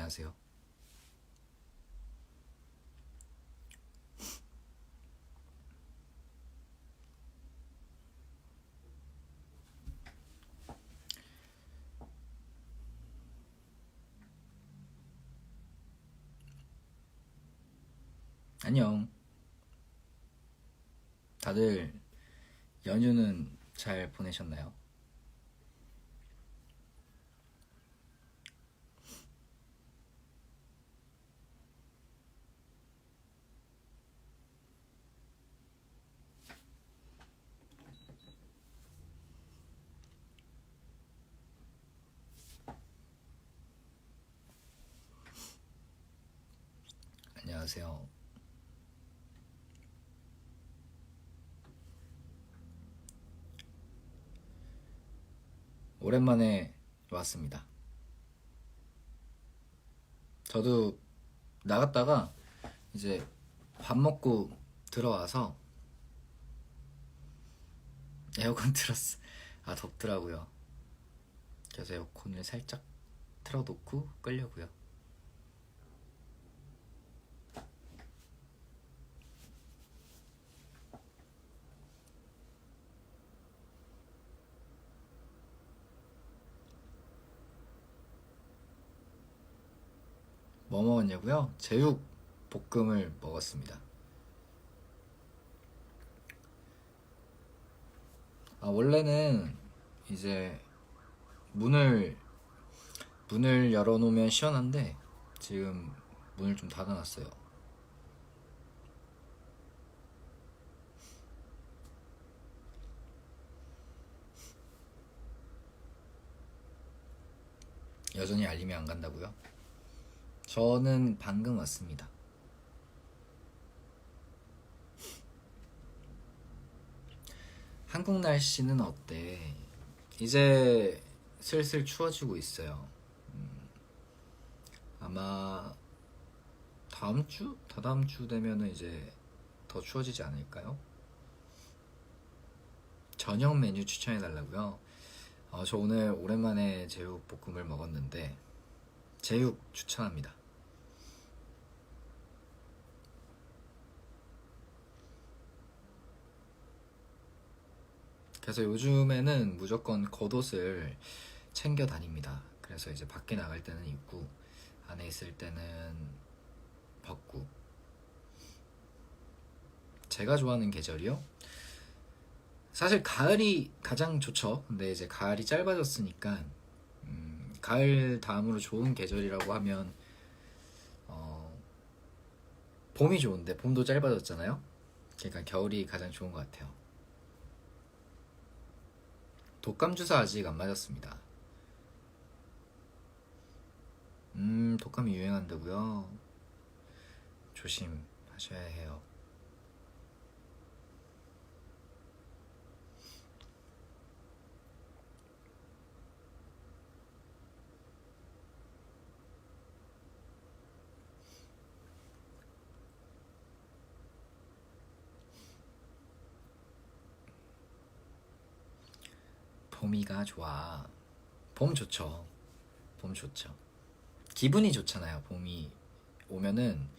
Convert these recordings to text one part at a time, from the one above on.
안녕하세요. 안녕. 다들 연휴는 잘 보내셨나요? 안녕하세요. 오랜만에 왔습니다. 저도 나갔다가 이제 밥 먹고 들어와서 에어컨 틀었어. 아, 덥더라고요. 그래서 에어컨을 살짝 틀어놓고 끌려고요. 뭐 먹었냐고요? 제육 볶음을 먹었습니다. 원래는 이제 문을 열어놓으면 시원한데 지금 문을 좀 닫아놨어요. 여전히 알림이 안 간다고요? 저는 방금 왔습니다. 한국 날씨는 어때? 이제 슬슬 추워지고 있어요. 아마 다음 주? 다다음 주 되면은 이제 더 추워지지 않을까요? 저녁 메뉴 추천해 달라고요? 저 오늘 오랜만에 제육 볶음을 먹었는데 제육 추천합니다. 그래서 요즘에는 무조건 겉옷을 챙겨 다닙니다. 그래서 이제 밖에 나갈 때는 입고 안에 있을 때는 벗고. 제가 좋아하는 계절이요? 사실 가을이 가장 좋죠. 근데 이제 가을이 짧아졌으니까 가을 다음으로 좋은 계절이라고 하면 봄이 좋은데 봄도 짧아졌잖아요. 그러니까 겨울이 가장 좋은 것 같아요. 독감 주사 아직 안 맞았습니다. 독감이 유행한다고요? 조심하셔야 해요. 봄이가 좋아. 봄 좋죠. 봄 좋죠. 기분이 좋잖아요. 봄이 오면은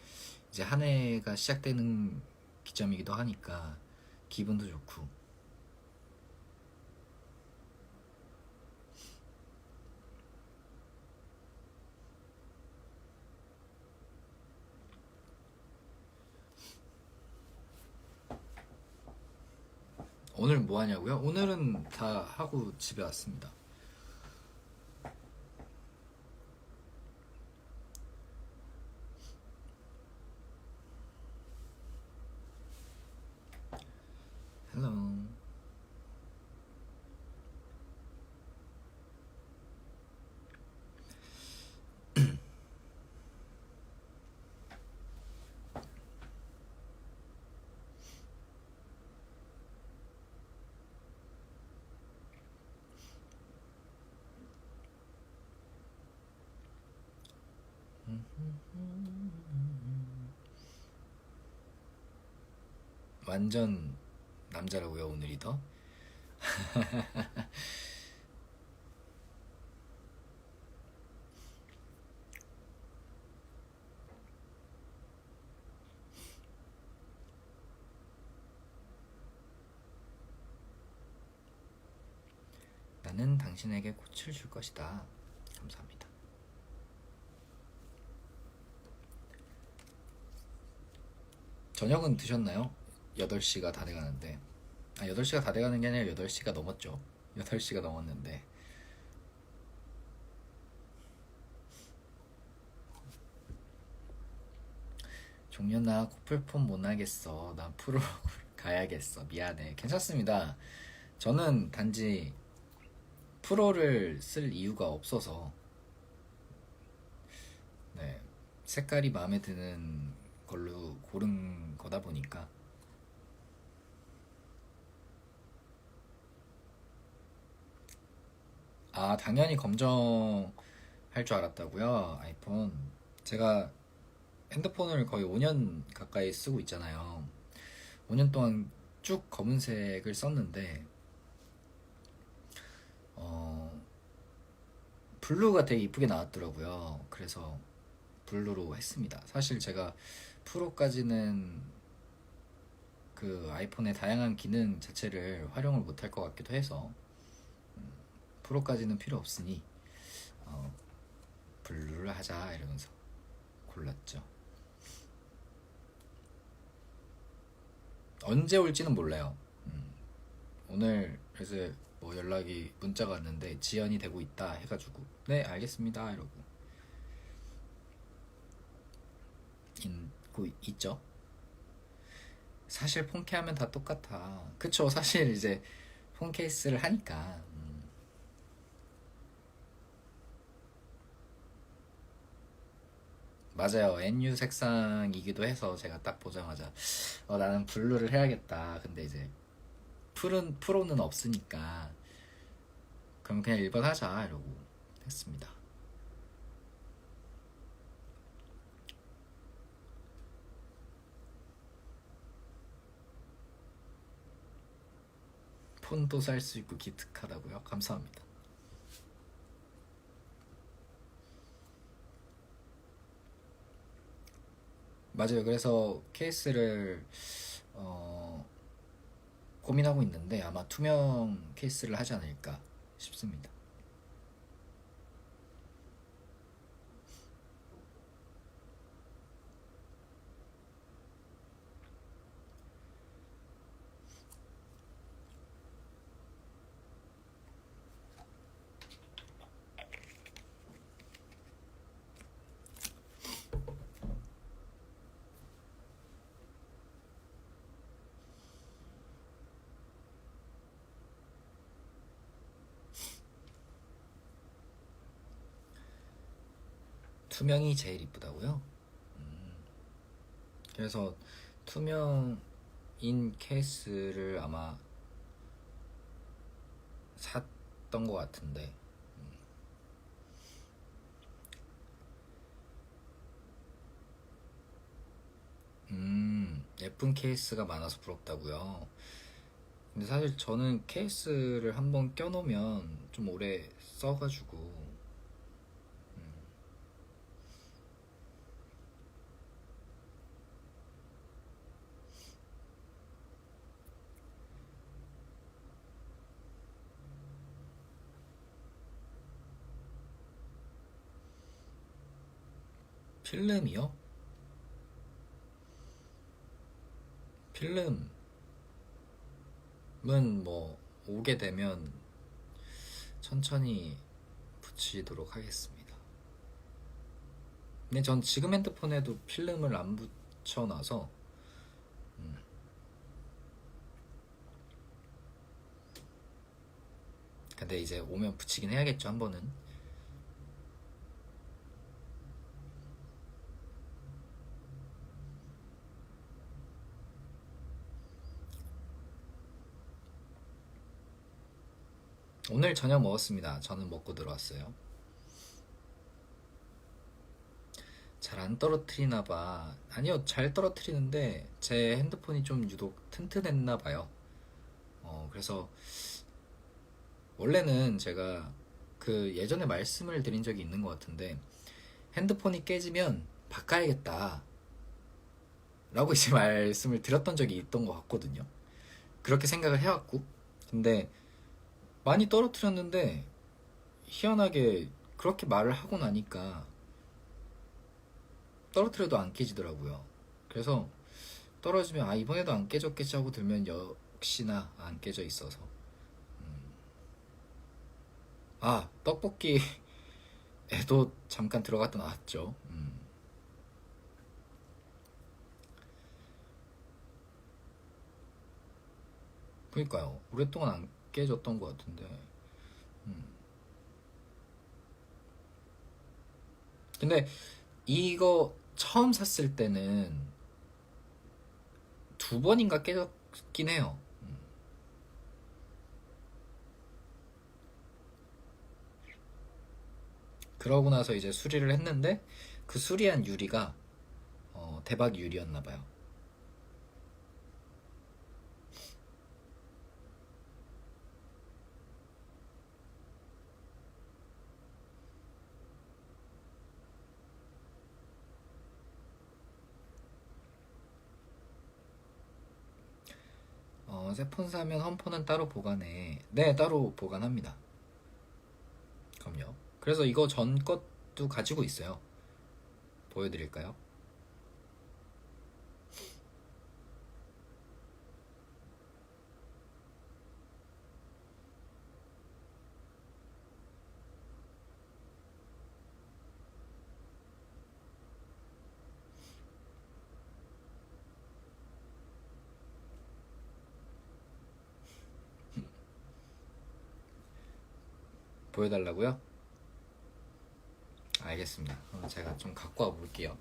이제 한 해가 시작되는 기점이기도 하니까 기분도 좋고. 오늘 뭐 하냐고요? 오늘은 다 하고 집에 왔습니다. 헬로. 완전 남자라고요, 오늘이 더? 나는 당신에게 꽃을 줄 것이다. 감사합니다. 저녁은 드셨나요? 8시가 다 돼가는데 8시가 다 돼가는 게 아니라 8시가 넘었죠. 8시가 넘었는데 종려나 코플폰 못 하겠어. 난 프로 가야겠어. 미안해. 괜찮습니다. 저는 단지 프로를 쓸 이유가 없어서 네, 색깔이 마음에 드는 걸로 고른 거다 보니까. 당연히 검정할 줄 알았다고요? 아이폰. 제가 핸드폰을 거의 5년 가까이 쓰고 있잖아요. 5년 동안 쭉 검은색을 썼는데 블루가 되게 이쁘게 나왔더라고요. 그래서 블루로 했습니다. 사실 제가 프로까지는 그 아이폰의 다양한 기능 자체를 활용을 못할 것 같기도 해서 프로까지는 필요 없으니 블루를 하자 이러면서 골랐죠. 언제 올지는 몰라요. 오늘 그래서 뭐 연락이 문자가 왔는데 지연이 되고 있다 해가지고 네 알겠습니다 이러고 있죠. 사실 폰케하면 다 똑같아. 그쵸. 사실 이제 폰 케이스를 하니까 맞아요. NU 색상이기도 해서 제가 딱 보자마자 나는 블루를 해야겠다. 근데 이제 프로는 없으니까 그럼 그냥 1번 하자 이러고 했습니다. 폰도 살 수 있고 기특하다고요? 감사합니다. 맞아요. 그래서 케이스를 고민하고 있는데 아마 투명 케이스를 하지 않을까 싶습니다. 투명이 제일 이쁘다고요? 그래서 투명인 케이스를 아마 샀던 것 같은데 예쁜 케이스가 많아서 부럽다고요? 근데 사실 저는 케이스를 한번 껴놓으면 좀 오래 써가지고 필름이요? 필름은 뭐 오게 되면 천천히 붙이도록 하겠습니다. 근데 전 지금 핸드폰에도 필름을 안 붙여놔서 근데 이제 오면 붙이긴 해야겠죠. 한 번은. 오늘 저녁 먹었습니다. 저는 먹고 들어왔어요. 잘 안 떨어뜨리나봐. 아니요, 잘 떨어뜨리는데 제 핸드폰이 좀 유독 튼튼했나봐요. 그래서 원래는 제가 그 예전에 말씀을 드린 적이 있는 것 같은데 핸드폰이 깨지면 바꿔야겠다 라고 이제 말씀을 드렸던 적이 있던 것 같거든요. 그렇게 생각을 해왔고 근데 많이 떨어뜨렸는데 희한하게 그렇게 말을 하고 나니까 떨어뜨려도 안 깨지더라고요. 그래서 떨어지면 아 이번에도 안 깨졌겠지 하고 들면 역시나 안 깨져 있어서 아 떡볶이에도 잠깐 들어갔다 나왔죠. 그러니까요. 오랫동안 안 깨졌던 것 같은데 근데 이거 처음 샀을 때는 두 번인가 깨졌긴 해요. 그러고 나서 이제 수리를 했는데 그 수리한 유리가 대박 유리였나 봐요. 새 폰 사면 홈폰은 따로 보관해. 네, 따로 보관합니다. 그럼요. 그래서 이거 전 것도 가지고 있어요. 보여드릴까요? 보여달라고요? 알겠습니다. 그럼 제가 좀 갖고 와 볼게요.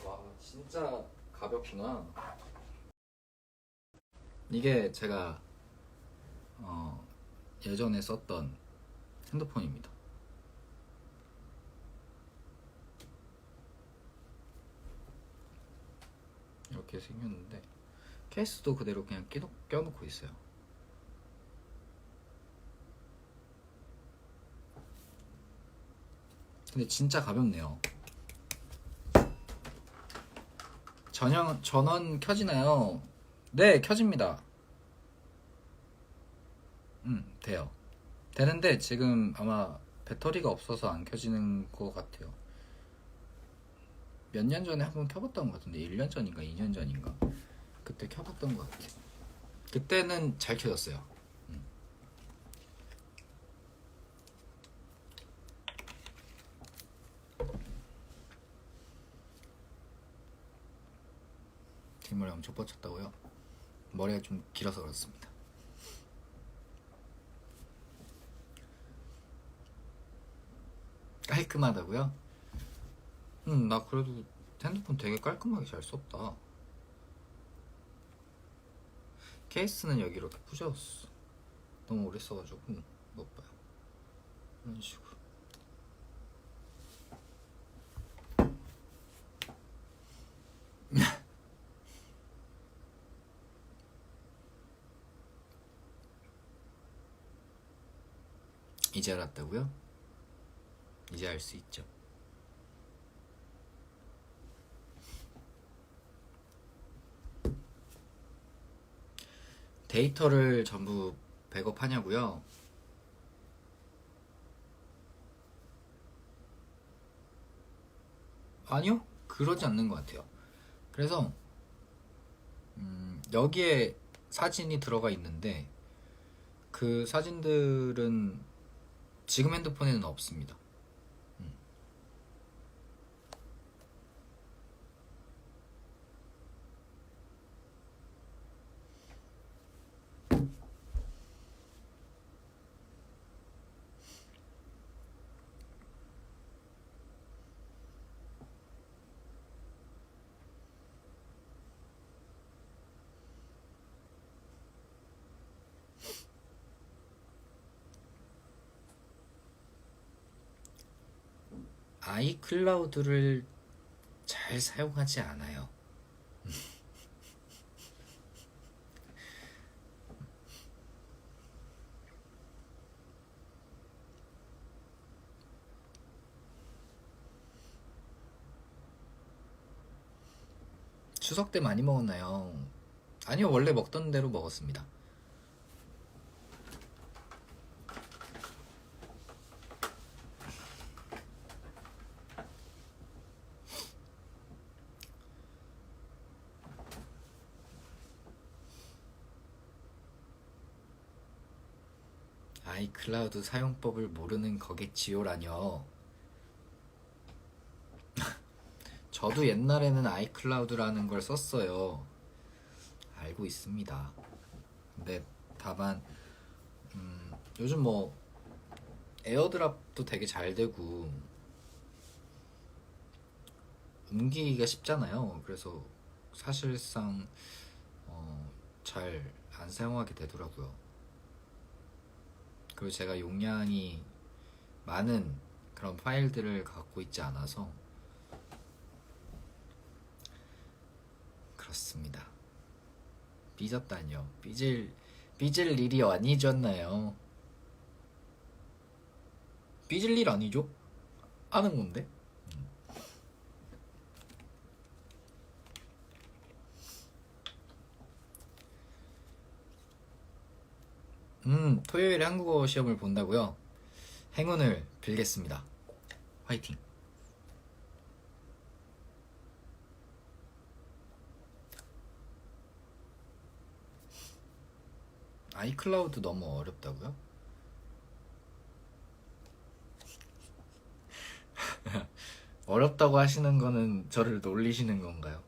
와, 진짜 가볍구나. 이게 제가 예전에 썼던 핸드폰입니다. 이렇게 생겼는데 케이스도 그대로 그냥 껴놓고 있어요. 근데 진짜 가볍네요. 전원 켜지나요? 네, 켜집니다. 돼요. 되는데 지금 아마 배터리가 없어서 안 켜지는 것 같아요. 몇 년 전에 한번 켜봤던 것 같은데 1년 전인가 2년 전인가 그때 켜봤던 것 같아요. 그때는 잘 켜졌어요. 뒷머리 엄청 뻗쳤다고요? 머리가 좀 길어서 그렇습니다. 깔끔하다고요? 나 그래도 핸드폰 되게 깔끔하게 잘 썼다. 케이스는 여기 이렇게 부셔졌어. 너무 오래 써가지고 못 봐요. 이런 식으로. 이제 알았다고요? 이제 알 수 있죠. 데이터를 전부 백업하냐고요? 아니요, 그러지 않는 것 같아요. 그래서 여기에 사진이 들어가 있는데 그 사진들은 지금 핸드폰에는 없습니다. 아이클라우드를 잘 사용하지 않아요. 추석 때 많이 먹었나요? 아니요, 원래 먹던 대로 먹었습니다. 아이클라우드 사용법을 모르는 거겠지요라뇨. 저도 옛날에는 아이클라우드라는 걸 썼어요. 알고 있습니다. 근데 다만 요즘 뭐 에어드랍도 되게 잘 되고 옮기기가 쉽잖아요. 그래서 사실상 잘 안 사용하게 되더라고요. 그리고 제가 용량이 많은 그런 파일들을 갖고 있지 않아서 그렇습니다. 삐졌다니요. 삐질 일이 아니잖아요. 삐질 일 아니죠? 아는 건데. 토요일에 한국어 시험을 본다고요? 행운을 빌겠습니다. 화이팅. 아이클라우드 너무 어렵다고요? 어렵다고 하시는 거는 저를 놀리시는 건가요?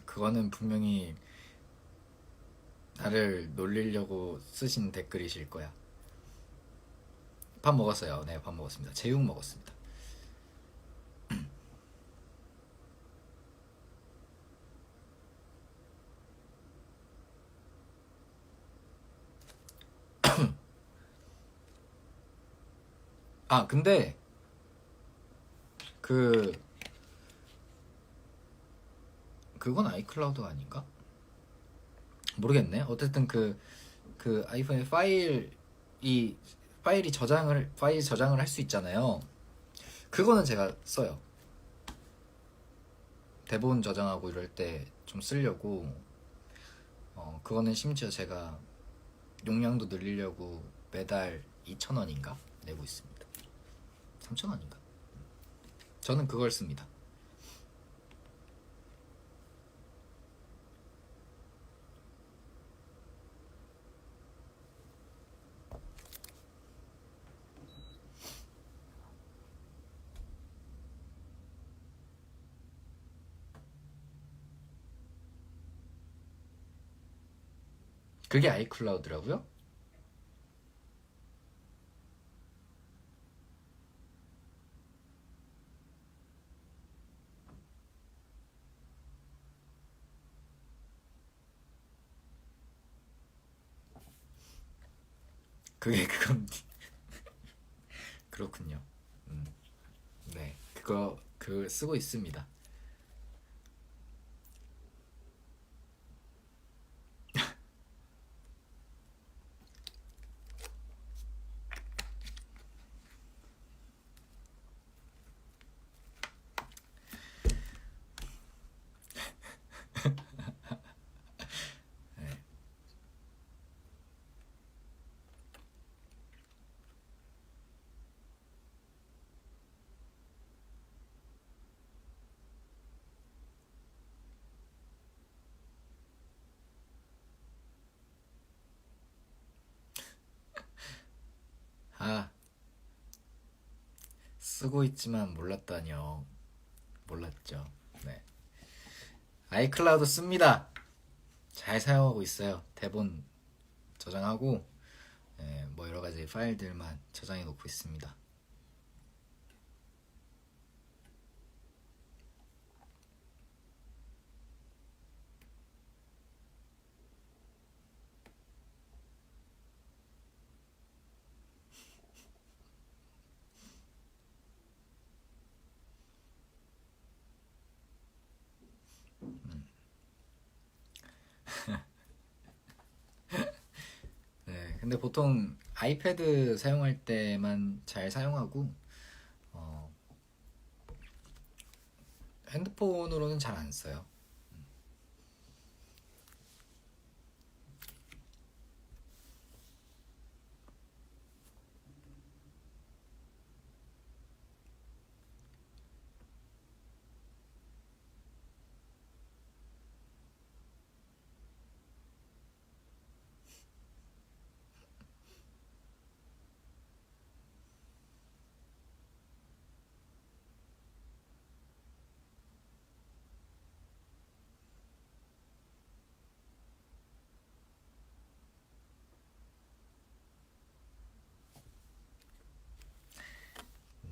그거는 분명히 나를 놀리려고 쓰신 댓글이실 거야. 밥 먹었어요. 네, 밥 먹었습니다. 제육 먹었습니다. 아, 근데 그건 아이클라우드 아닌가? 모르겠네. 어쨌든 그 아이폰에 파일 저장을 할 수 있잖아요. 그거는 제가 써요. 대본 저장하고 이럴 때 좀 쓰려고. 그거는 심지어 제가 용량도 늘리려고 매달 2,000원인가 내고 있습니다. 3,000원인가? 저는 그걸 씁니다. 그게 아이클라우드라고요? 그게 그건 그렇군요. 네, 그거 쓰고 있습니다. 네. 아, 쓰고 있지만 몰랐다뇨. 몰랐죠. 네. 아이클라우드 씁니다. 잘 사용하고 있어요. 대본 저장하고 뭐 여러 가지 파일들만 저장해 놓고 있습니다. 근데 보통 아이패드 사용할 때만 잘 사용하고 어, 핸드폰으로는 잘 안 써요.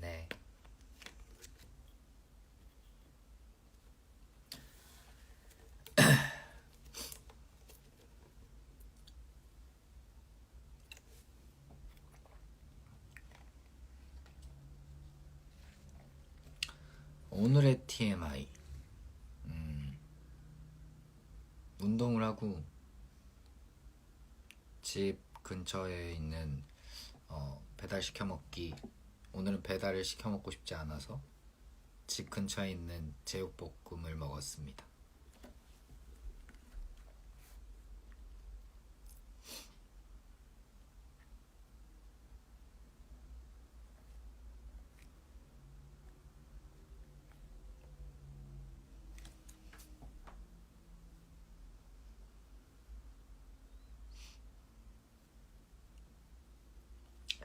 네. 오늘의 TMI. 운동을 하고 집 근처에 있는 배달 시켜 먹기. 오늘은 배달을 시켜 먹고 싶지 않아서 집 근처에 있는 제육볶음을 먹었습니다.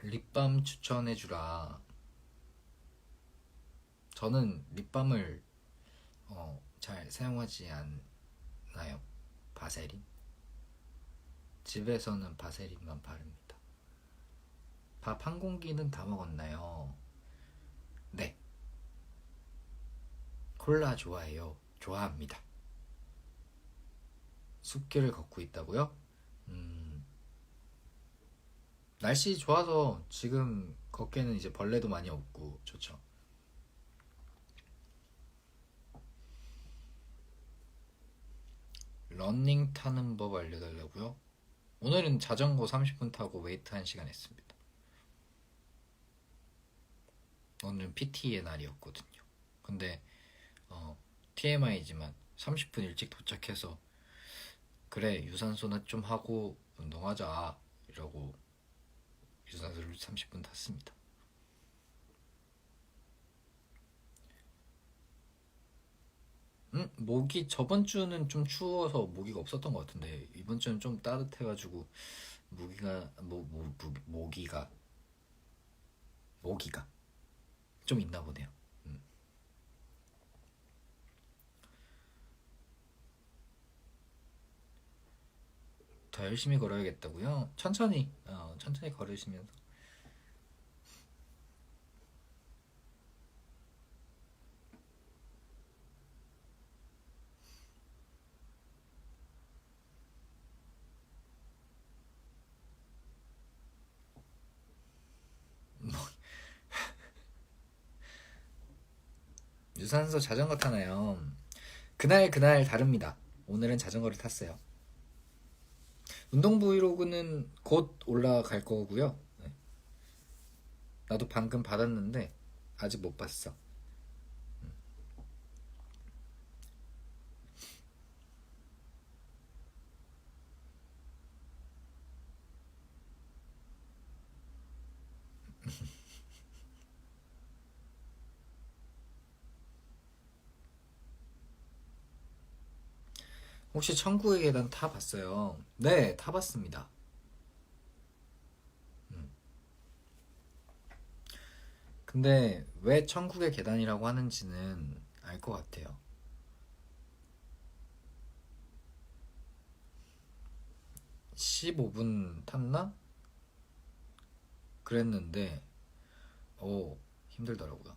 립밤 추천해주라. 저는 립밤을 잘 사용하지 않나요? 바세린? 집에서는 바세린만 바릅니다. 밥 한 공기는 다 먹었나요? 네. 콜라 좋아해요. 좋아합니다. 숲길을 걷고 있다고요? 날씨 좋아서 지금 걷기에는 이제 벌레도 많이 없고 좋죠. 러닝 타는 법 알려달라고요? 오늘은 자전거 30분 타고 웨이트 1시간 했습니다. 오늘은 PT의 날이었거든요. 근데 TMI지만 30분 일찍 도착해서 그래 유산소나 좀 하고 운동하자 이러고 유산소를 30분 탔습니다. 모기 저번 주는 좀 추워서 모기가 없었던 것 같은데 이번 주는 좀 따뜻해가지고 모기가 모기가 좀 있나 보네요. 더 열심히 걸어야겠다고요? 천천히 걸으시면서. 유산소 자전거 타나요? 그날 그날 다릅니다. 오늘은 자전거를 탔어요. 운동 브이로그는 곧 올라갈 거고요. 네. 나도 방금 받았는데 아직 못 봤어. 혹시 천국의 계단 타봤어요? 네, 타봤습니다. 근데 왜 천국의 계단이라고 하는지는 알 것 같아요. 15분 탔나? 그랬는데 힘들더라고요.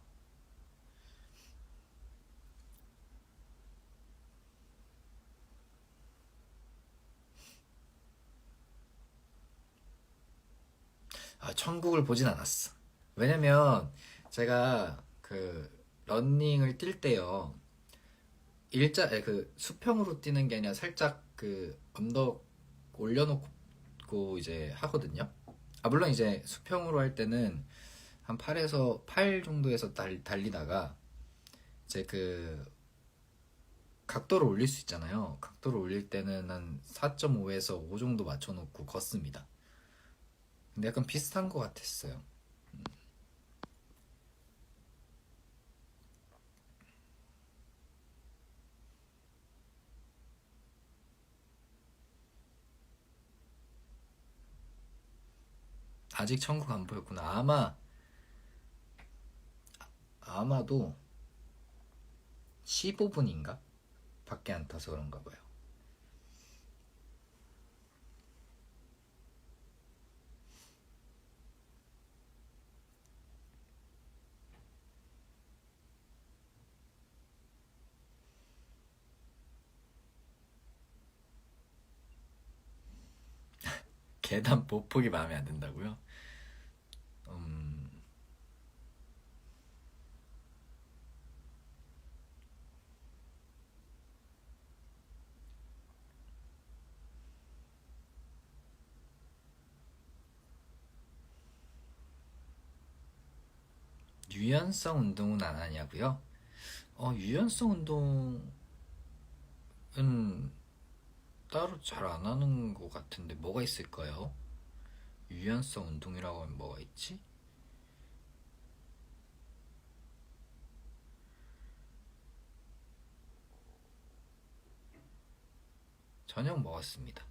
천국을 보진 않았어. 왜냐면 제가 그 러닝을 뛸 때요. 그 수평으로 뛰는 게 아니라 살짝 그 언덕 올려놓고 입고 이제 하거든요. 아 물론 이제 수평으로 할 때는 한 8에서 8 정도에서 달리다가 이제 그 각도를 올릴 수 있잖아요. 각도를 올릴 때는 한 4.5에서 5 정도 맞춰놓고 걷습니다. 근데 약간 비슷한 것 같았어요. 아직 천국 안 보였구나. 아마도 15분인가? 밖에 안 타서 그런가 봐요. 계단 보폭이 마음에 안 든다고요? 음, 유연성 운동은 안 하냐고요? 유연성 운동은 따로 잘 안 하는 것 같은데 뭐가 있을까요? 유연성 운동이라고 하면 뭐가 있지? 저녁 먹었습니다.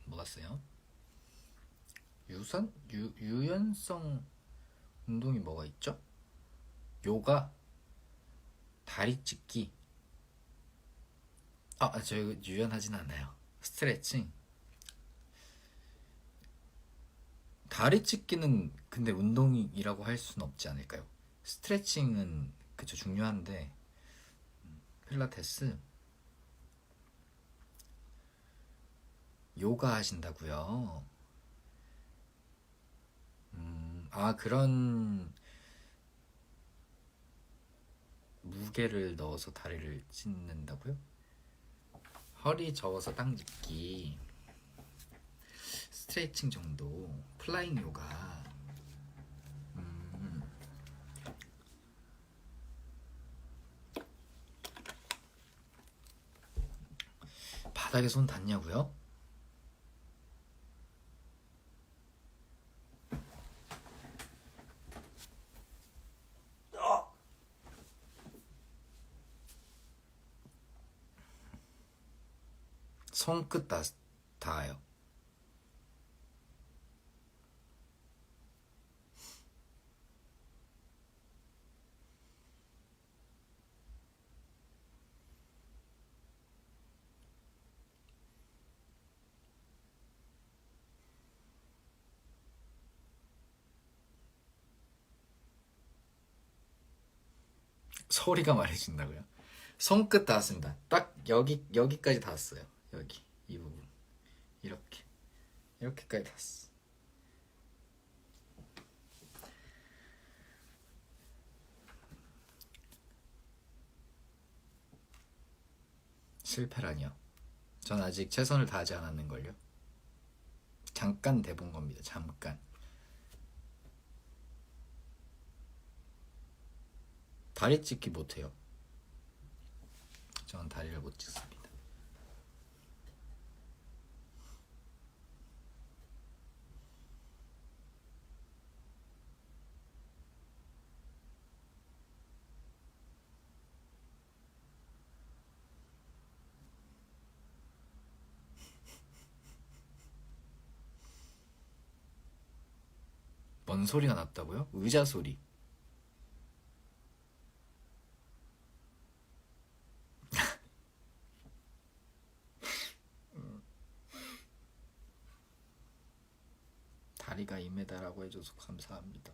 먹었어요. 유연성 운동이 뭐가 있죠? 요가, 다리 찢기. 저 이거 유연하진 않아요. 스트레칭. 다리 찢기는 근데 운동이라고 할 수는 없지 않을까요? 스트레칭은 그쵸 중요한데 필라테스, 요가 하신다고요? 그런 무게를 넣어서 다리를 찢는다고요? 허리 저어서 당짓기, 스트레칭 정도, 플라잉 요가. 음, 바닥에 손 닿냐고요? 손끝 닿아요. 소리가 말해준다고요? 손끝 닿았습니다. 딱 여기까지 닿았어요. 여기 이 부분 이렇게까지 닿았어. 실패라니요? 전 아직 최선을 다하지 않았는걸요. 잠깐 대본 겁니다. 잠깐. 다리 찢기 못해요. 전 다리를 못 찢습니다. 뭔 소리가 났다고요? 의자 소리. 다리가 2m라고 해줘서 감사합니다.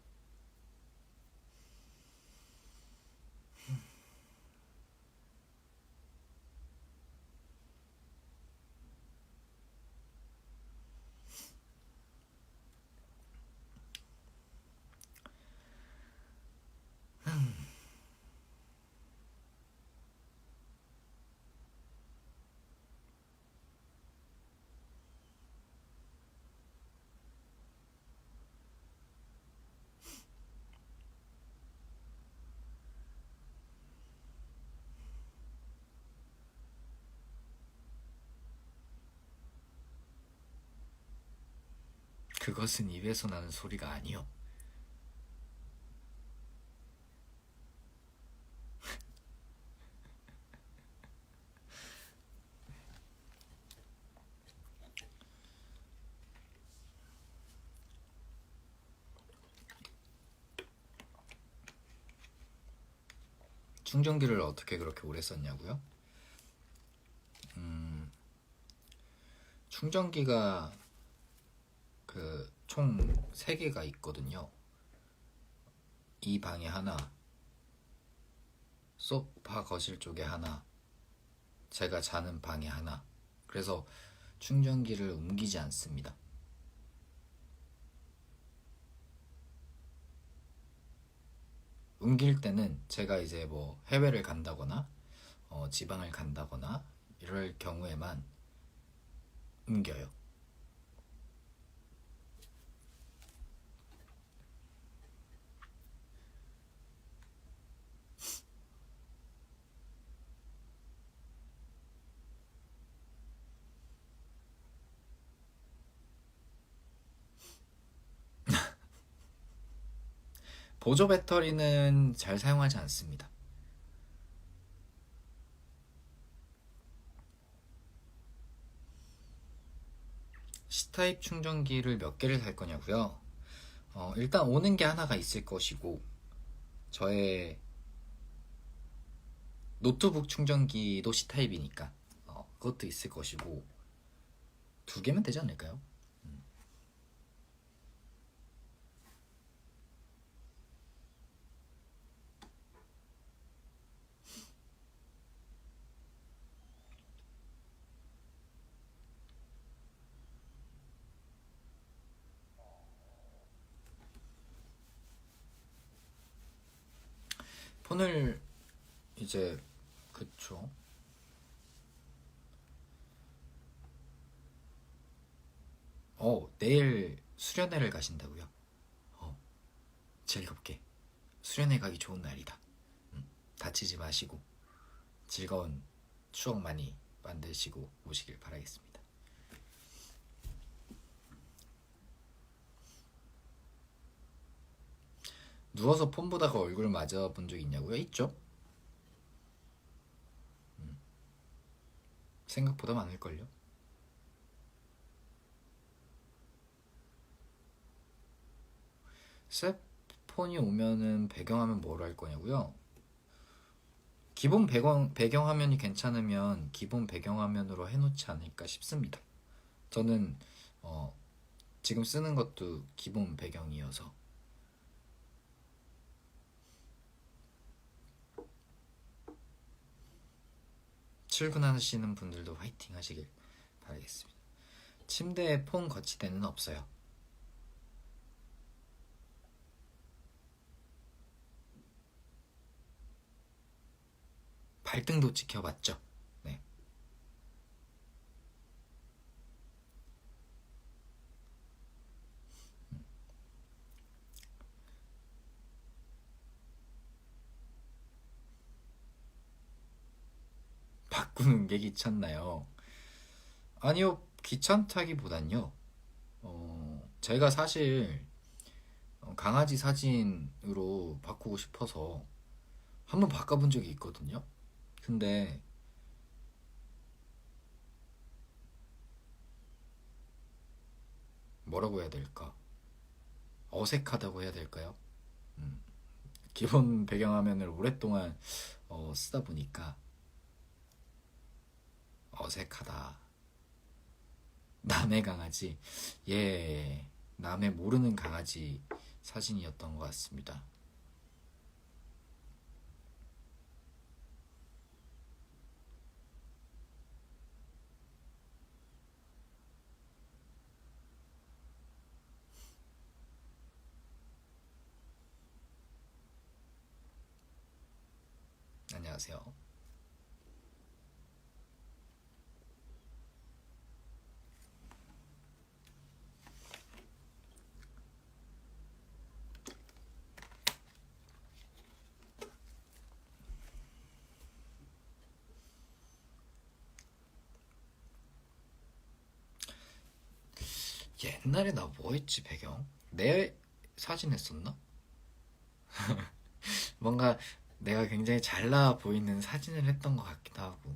그것은 입에서 나는 소리가 아니요. 충전기를 어떻게 그렇게 오래 썼냐고요? 충전기가 그 총 3개가 있거든요. 이 방에 하나, 소파 거실 쪽에 하나, 제가 자는 방에 하나. 그래서 충전기를 옮기지 않습니다. 옮길 때는 제가 이제 뭐 해외를 간다거나 지방을 간다거나 이럴 경우에만 옮겨요. 보조 배터리는 잘 사용하지 않습니다. C타입 충전기를 몇 개를 살 거냐고요? 일단 오는 게 하나가 있을 것이고, 저의 노트북 충전기도 C타입이니까 그것도 있을 것이고, 2개면 되지 않을까요? 폰을 이제 그쵸. 내일 수련회를 가신다고요? 즐겁게 수련회 가기 좋은 날이다. 다치지 마시고 즐거운 추억 많이 만드시고 오시길 바라겠습니다. 누워서 폰 보다가 얼굴 맞아 본 적 있냐고요? 있죠? 생각보다 많을걸요? 새 폰이 오면은 배경화면 뭐로 할 거냐고요? 기본 배경화면이 괜찮으면 기본 배경화면으로 해놓지 않을까 싶습니다. 저는 지금 쓰는 것도 기본 배경이어서. 출근하시는 분들도 화이팅 하시길 바라겠습니다. 침대에 폰 거치대는 없어요. 발등도 지켜봤죠. 네. 바꾸는 게 귀찮나요? 아니요, 귀찮다기보단요. 제가 사실 강아지 사진으로 바꾸고 싶어서 한번 바꿔본 적이 있거든요. 근데 뭐라고 해야 될까? 어색하다고 해야 될까요? 기본 배경화면을 오랫동안 쓰다 보니까 어색하다. 남의 강아지, 예, 남의 모르는 강아지 사진이었던 것 같습니다. 안녕하세요. 옛날에 나 뭐 했지 배경? 내 사진 했었나? 뭔가 내가 굉장히 잘 나와 보이는 사진을 했던 것 같기도 하고.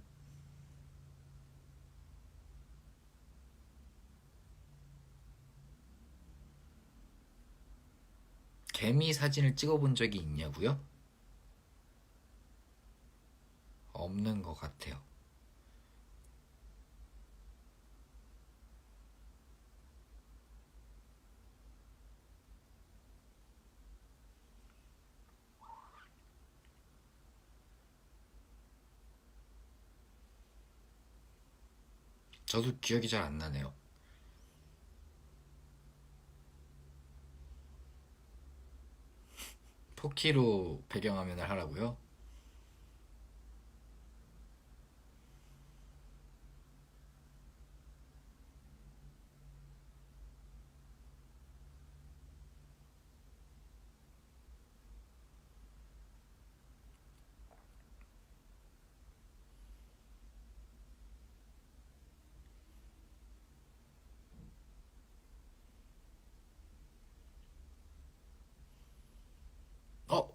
개미 사진을 찍어본 적이 있냐고요? 없는 것 같아요. 저도 기억이 잘 안 나네요. 포키로 배경화면을 하라고요?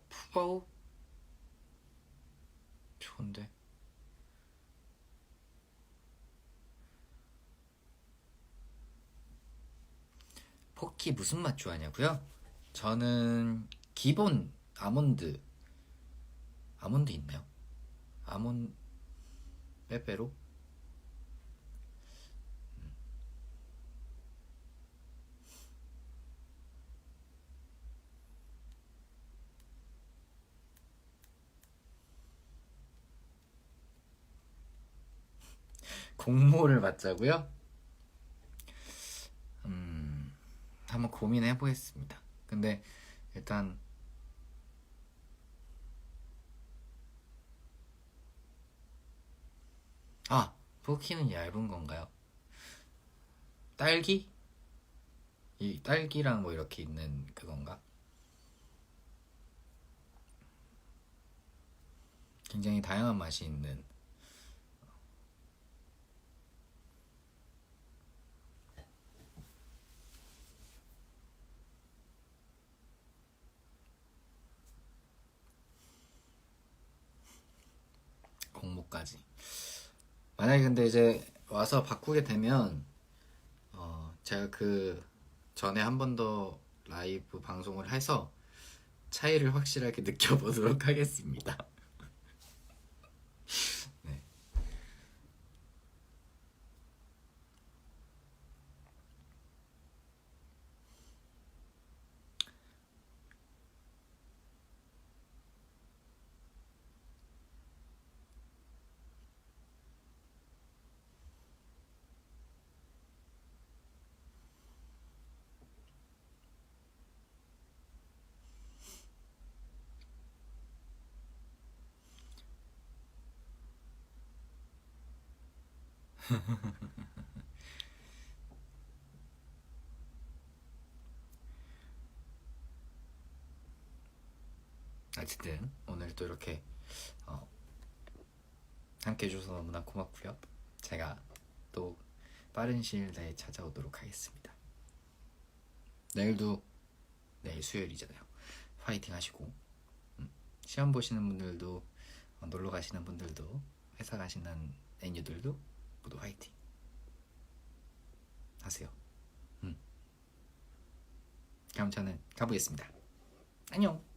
푸바오? 좋은데. 포키 무슨 맛 좋아하냐고요? 저는 기본 아몬드 있나요? 아몬 빼빼로? 공모를 받자고요? 한번 고민해 보겠습니다. 근데 일단 포키는 얇은 건가요? 딸기? 이 딸기랑 뭐 이렇게 있는 그건가? 굉장히 다양한 맛이 있는. 공모까지. 만약에 근데 이제 와서 바꾸게 되면 제가 그 전에 한 번 더 라이브 방송을 해서 차이를 확실하게 느껴보도록 하겠습니다. 네. 어쨌든 오늘 또 이렇게 어, 함께 해줘서 너무나 고맙고요. 제가 또 빠른 시일 내에 찾아오도록 하겠습니다. 내일도 내일 수요일이잖아요. 화이팅 하시고 시험 보시는 분들도 놀러 가시는 분들도 회사 가시는 애뉴들도 모두 화이팅 하세요. 그럼 저는 가보겠습니다. 안녕.